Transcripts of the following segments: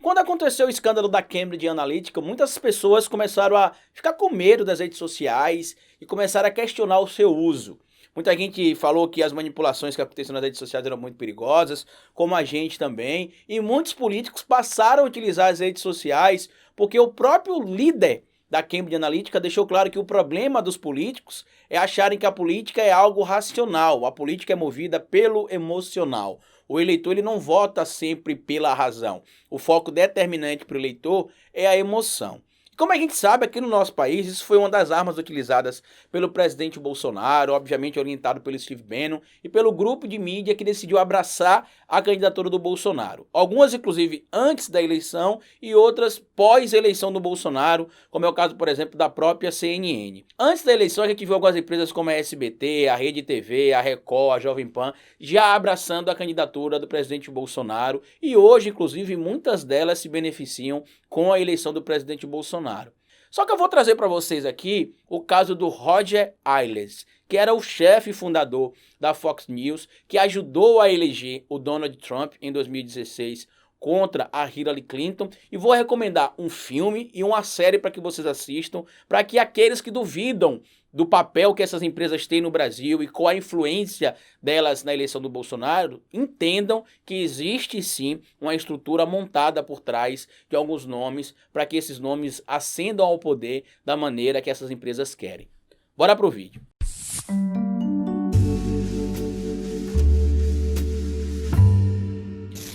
Quando aconteceu o escândalo da Cambridge Analytica, muitas pessoas começaram a ficar com medo das redes sociais e começaram a questionar o seu uso. Muita gente falou que as manipulações que aconteciam nas redes sociais eram muito perigosas, como a gente também, e muitos políticos passaram a utilizar as redes sociais porque o próprio líder da Cambridge Analytica deixou claro que o problema dos políticos é acharem que a política é algo racional, a política é movida pelo emocional. O eleitor ele não vota sempre pela razão. O foco determinante para o eleitor é a emoção. Como a gente sabe, aqui no nosso país, isso foi uma das armas utilizadas pelo presidente Bolsonaro, obviamente orientado pelo Steve Bannon e pelo grupo de mídia que decidiu abraçar a candidatura do Bolsonaro. Algumas, inclusive, antes da eleição e outras pós-eleição do Bolsonaro, como é o caso, por exemplo, da própria CNN. Antes da eleição, a gente viu algumas empresas como a SBT, a Rede TV, a Record, a Jovem Pan, já abraçando a candidatura do presidente Bolsonaro e hoje, inclusive, muitas delas se beneficiam com a eleição do presidente Bolsonaro. Só que eu vou trazer para vocês aqui o caso do Roger Ailes, que era o chefe fundador da Fox News, que ajudou a eleger o Donald Trump em 2016 contra a Hillary Clinton, e vou recomendar um filme e uma série para que vocês assistam, para que aqueles que duvidam do papel que essas empresas têm no Brasil e qual a influência delas na eleição do Bolsonaro, entendam que existe sim uma estrutura montada por trás de alguns nomes para que esses nomes ascendam ao poder da maneira que essas empresas querem. Bora pro vídeo.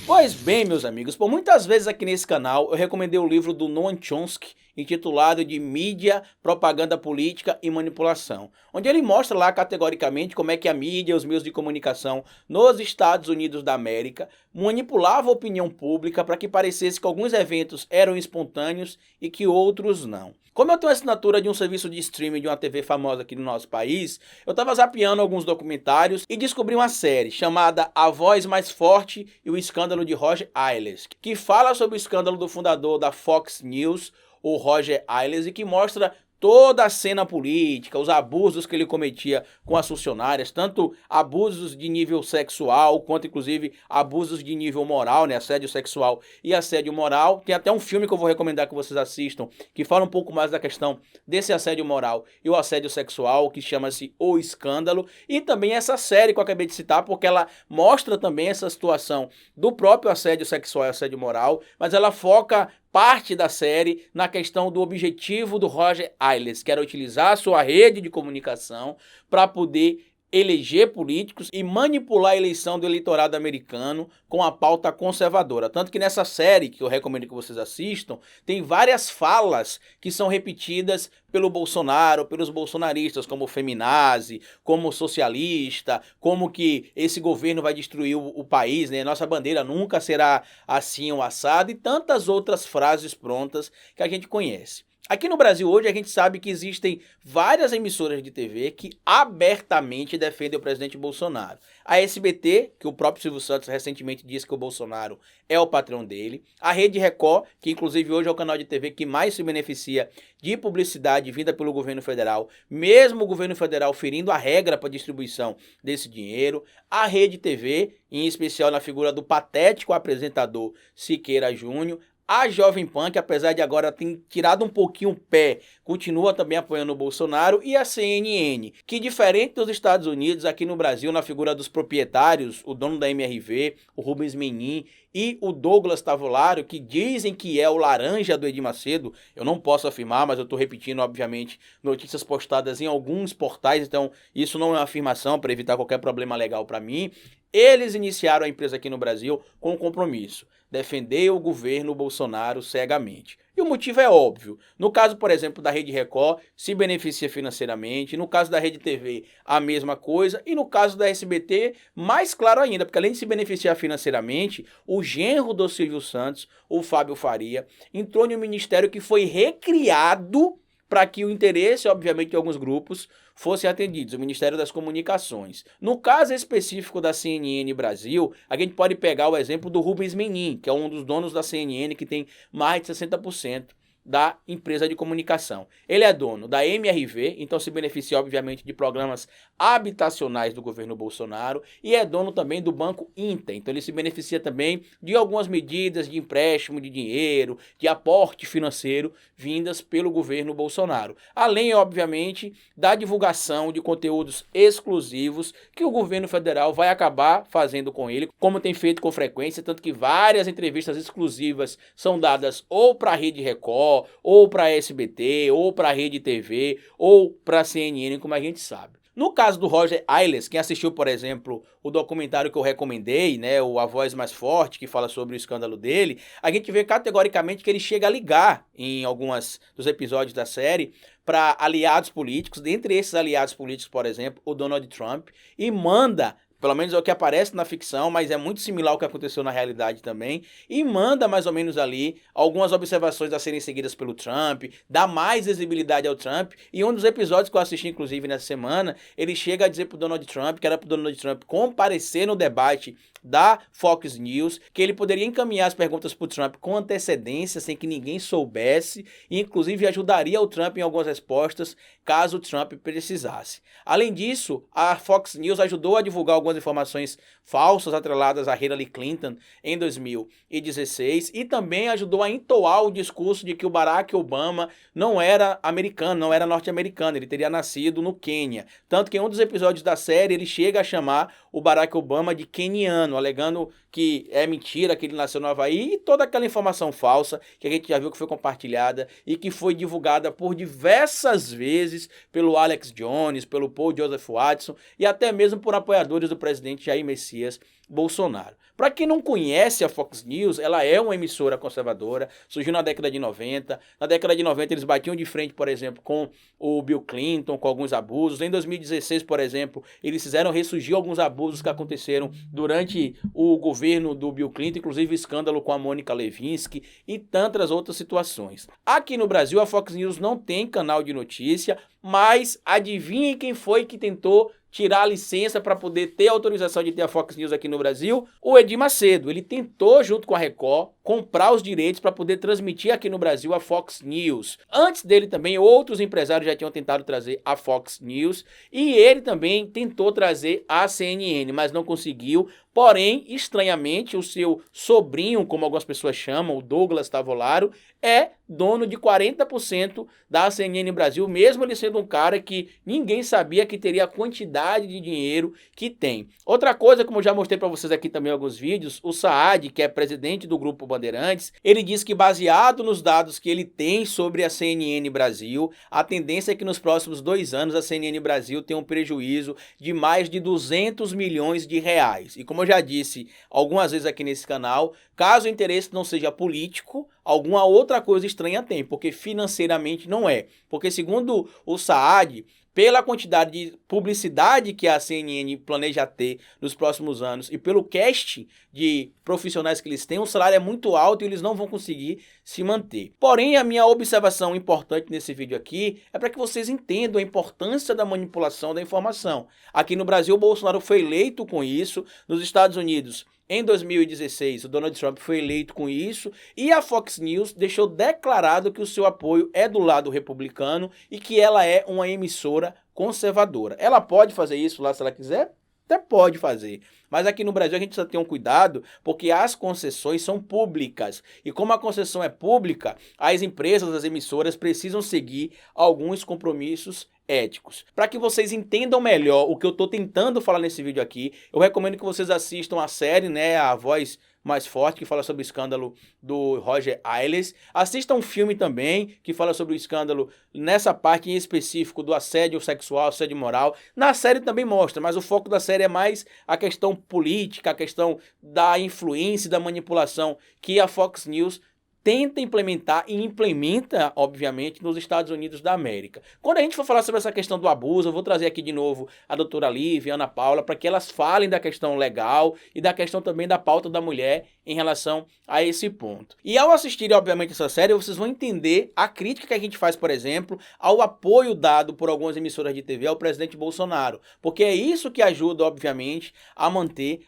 Pois bem, meus amigos, por muitas vezes aqui nesse canal eu recomendei o livro do Noam Chomsky, intitulado de Mídia, Propaganda Política e Manipulação, onde ele mostra lá categoricamente como é que a mídia e os meios de comunicação nos Estados Unidos da América manipulavam a opinião pública para que parecesse que alguns eventos eram espontâneos e que outros não. Como eu tenho assinatura de um serviço de streaming de uma TV famosa aqui no nosso país, eu estava zapeando alguns documentários e descobri uma série chamada A Voz Mais Forte e o Escândalo de Roger Ailes, que fala sobre o escândalo do fundador da Fox News, o Roger Ailes, e que mostra toda a cena política, os abusos que ele cometia com as funcionárias, tanto abusos de nível sexual, quanto inclusive abusos de nível moral, né, assédio sexual e assédio moral. Tem até um filme que eu vou recomendar que vocês assistam, que fala um pouco mais da questão desse assédio moral e o assédio sexual, que chama-se O Escândalo, e também essa série que eu acabei de citar, porque ela mostra também essa situação do próprio assédio sexual e assédio moral, mas ela foca parte da série na questão do objetivo do Roger Ailes, que era utilizar a sua rede de comunicação para poder eleger políticos e manipular a eleição do eleitorado americano com a pauta conservadora. Tanto que nessa série, que eu recomendo que vocês assistam, tem várias falas que são repetidas pelo Bolsonaro, pelos bolsonaristas, como feminazi, como socialista, como que esse governo vai destruir o país, né? Nossa bandeira nunca será assim ou assado, e tantas outras frases prontas que a gente conhece. Aqui no Brasil hoje a gente sabe que existem várias emissoras de TV que abertamente defendem o presidente Bolsonaro. A SBT, que o próprio Silvio Santos recentemente disse que o Bolsonaro é o patrão dele. A Rede Record, que inclusive hoje é o canal de TV que mais se beneficia de publicidade vinda pelo governo federal, mesmo o governo federal ferindo a regra para distribuição desse dinheiro. A Rede TV, em especial na figura do patético apresentador Siqueira Júnior. A Jovem Pan, que apesar de agora ter tirado um pouquinho o pé, continua também apoiando o Bolsonaro, e a CNN, que diferente dos Estados Unidos, aqui no Brasil, na figura dos proprietários, o dono da MRV, o Rubens Menin e o Douglas Tavolaro, que dizem que é o laranja do Edir Macedo, eu não posso afirmar, mas eu estou repetindo, obviamente, notícias postadas em alguns portais, então isso não é uma afirmação para evitar qualquer problema legal para mim. Eles iniciaram a empresa aqui no Brasil com um compromisso: defender o governo Bolsonaro cegamente. E o motivo é óbvio. No caso, por exemplo, da Rede Record, se beneficia financeiramente. No caso da Rede TV, a mesma coisa. E no caso da SBT, mais claro ainda, porque além de se beneficiar financeiramente, o genro do Silvio Santos, o Fábio Faria, entrou em um ministério que foi recriado para que o interesse, obviamente, de alguns grupos fossem atendidos, o Ministério das Comunicações. No caso específico da CNN Brasil, a gente pode pegar o exemplo do Rubens Menin, que é um dos donos da CNN, que tem mais de 60% da empresa de comunicação. Ele é dono da MRV, então se beneficia obviamente de programas habitacionais do governo Bolsonaro, e é dono também do Banco Inter, então ele se beneficia também de algumas medidas de empréstimo de dinheiro, de aporte financeiro vindas pelo governo Bolsonaro. Além, obviamente, da divulgação de conteúdos exclusivos que o governo federal vai acabar fazendo com ele, como tem feito com frequência, tanto que várias entrevistas exclusivas são dadas ou para a Rede Record, ou para a SBT, ou para a Rede TV, ou para a CNN, como a gente sabe. No caso do Roger Ailes, quem assistiu, por exemplo, o documentário que eu recomendei, né, o A Voz Mais Forte, que fala sobre o escândalo dele, a gente vê categoricamente que ele chega a ligar em alguns dos episódios da série para aliados políticos, dentre esses aliados políticos, por exemplo, o Donald Trump, e manda, pelo menos é o que aparece na ficção, mas é muito similar ao que aconteceu na realidade também, e manda mais ou menos ali algumas observações a serem seguidas pelo Trump, dá mais visibilidade ao Trump, e um dos episódios que eu assisti, inclusive, nessa semana, ele chega a dizer pro Donald Trump, que era pro Donald Trump comparecer no debate da Fox News, que ele poderia encaminhar as perguntas pro Trump com antecedência, sem que ninguém soubesse, e inclusive ajudaria o Trump em algumas respostas, caso o Trump precisasse. Além disso, a Fox News ajudou a divulgar algumas informações falsas atreladas a Hillary Clinton em 2016 e também ajudou a entoar o discurso de que o Barack Obama não era americano, não era norte-americano, ele teria nascido no Quênia. Tanto que em um dos episódios da série ele chega a chamar o Barack Obama de queniano, alegando que é mentira, que ele nasceu no Havaí, e toda aquela informação falsa que a gente já viu que foi compartilhada e que foi divulgada por diversas vezes pelo Alex Jones, pelo Paul Joseph Watson e até mesmo por apoiadores do presidente Jair Messias Bolsonaro. Para quem não conhece a Fox News, ela é uma emissora conservadora, surgiu na década de 90. Na década de 90 eles batiam de frente, por exemplo, com o Bill Clinton, com alguns abusos. Em 2016, por exemplo, eles fizeram ressurgir alguns abusos que aconteceram durante o governo do Bill Clinton, inclusive o escândalo com a Mônica Lewinsky e tantas outras situações. Aqui no Brasil, a Fox News não tem canal de notícia, mas adivinhem quem foi que tentou tirar a licença para poder ter autorização de ter a Fox News aqui no Brasil? O Edir Macedo. Ele tentou, junto com a Record, comprar os direitos para poder transmitir aqui no Brasil a Fox News. Antes dele também, outros empresários já tinham tentado trazer a Fox News e ele também tentou trazer a CNN, mas não conseguiu. Porém, estranhamente, o seu sobrinho, como algumas pessoas chamam, o Douglas Tavolaro, é dono de 40% da CNN Brasil, mesmo ele sendo um cara que ninguém sabia que teria a quantidade de dinheiro que tem. Outra coisa, como eu já mostrei para vocês aqui também em alguns vídeos, o Saad, que é presidente do Grupo Bandeirantes, ele diz que baseado nos dados que ele tem sobre a CNN Brasil, a tendência é que nos próximos 2 anos a CNN Brasil tenha um prejuízo de mais de 200 milhões de reais. E como eu já disse algumas vezes aqui nesse canal, caso o interesse não seja político, alguma outra coisa estranha tem, porque financeiramente não é. Porque segundo o Saad, pela quantidade de publicidade que a CNN planeja ter nos próximos anos e pelo cast de profissionais que eles têm, o salário é muito alto e eles não vão conseguir se manter. Porém, a minha observação importante nesse vídeo aqui é para que vocês entendam a importância da manipulação da informação. Aqui no Brasil, o Bolsonaro foi eleito com isso, nos Estados Unidos, em 2016, o Donald Trump foi eleito com isso e a Fox News deixou declarado que o seu apoio é do lado republicano e que ela é uma emissora conservadora. Ela pode fazer isso lá se ela quiser? Até pode fazer. Mas aqui no Brasil a gente precisa ter um cuidado porque as concessões são públicas. E como a concessão é pública, as empresas, as emissoras precisam seguir alguns compromissos éticos. Para que vocês entendam melhor o que eu estou tentando falar nesse vídeo aqui, eu recomendo que vocês assistam a série, né, A Voz Mais Forte, que fala sobre o escândalo do Roger Ailes. Assistam um filme também, que fala sobre o escândalo nessa parte em específico do assédio sexual, assédio moral. Na série também mostra, mas o foco da série é mais a questão política, a questão da influência e da manipulação que a Fox News tenta implementar e implementa, obviamente, nos Estados Unidos da América. Quando a gente for falar sobre essa questão do abuso, eu vou trazer aqui de novo a doutora Lívia e a Ana Paula para que elas falem da questão legal e da questão também da pauta da mulher em relação a esse ponto. E ao assistirem, obviamente, essa série, vocês vão entender a crítica que a gente faz, por exemplo, ao apoio dado por algumas emissoras de TV ao presidente Bolsonaro, porque é isso que ajuda, obviamente, a manter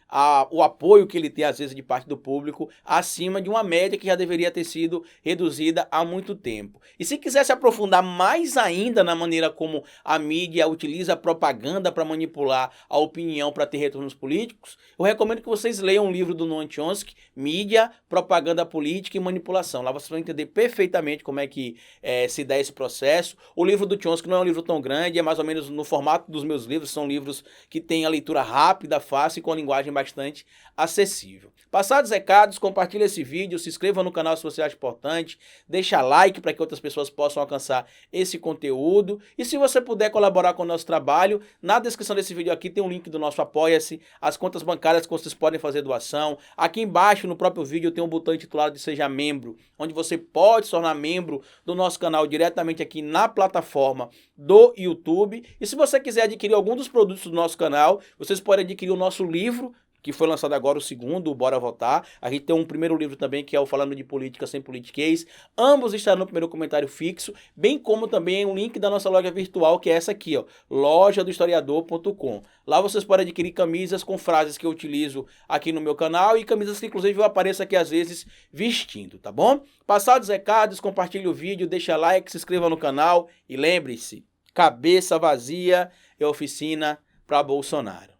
o apoio que ele tem, às vezes, de parte do público, acima de uma média que já deveria ter sido reduzida há muito tempo. E se quiser se aprofundar mais ainda na maneira como a mídia utiliza a propaganda para manipular a opinião para ter retornos políticos, eu recomendo que vocês leiam um livro do Noam Chomsky, Mídia, Propaganda Política e Manipulação. Lá vocês vão entender perfeitamente como é que se dá esse processo. O livro do Chomsky não é um livro tão grande, é mais ou menos no formato dos meus livros, são livros que têm a leitura rápida, fácil e com a linguagem bastante acessível. Passados os recados, compartilhe esse vídeo, se inscreva no canal se você acha importante, deixa like para que outras pessoas possam alcançar esse conteúdo. E se você puder colaborar com o nosso trabalho, na descrição desse vídeo aqui tem um link do nosso Apoia-se, as contas bancárias que vocês podem fazer doação. Aqui embaixo no próprio vídeo tem um botão intitulado de Seja Membro, onde você pode se tornar membro do nosso canal diretamente aqui na plataforma do YouTube. E se você quiser adquirir algum dos produtos do nosso canal, vocês podem adquirir o nosso livro, que foi lançado agora, o segundo, o Bora Votar. A gente tem um primeiro livro também, que é o Falando de Política Sem Politiquês. Ambos estarão no primeiro comentário fixo, bem como também um link da nossa loja virtual, que é essa aqui, ó, lojadohistoriador.com. Lá vocês podem adquirir camisas com frases que eu utilizo aqui no meu canal e camisas que inclusive eu apareço aqui às vezes vestindo, tá bom? Passados os recados, compartilhe o vídeo, deixa like, se inscreva no canal e lembre-se, cabeça vazia é oficina para Bolsonaro.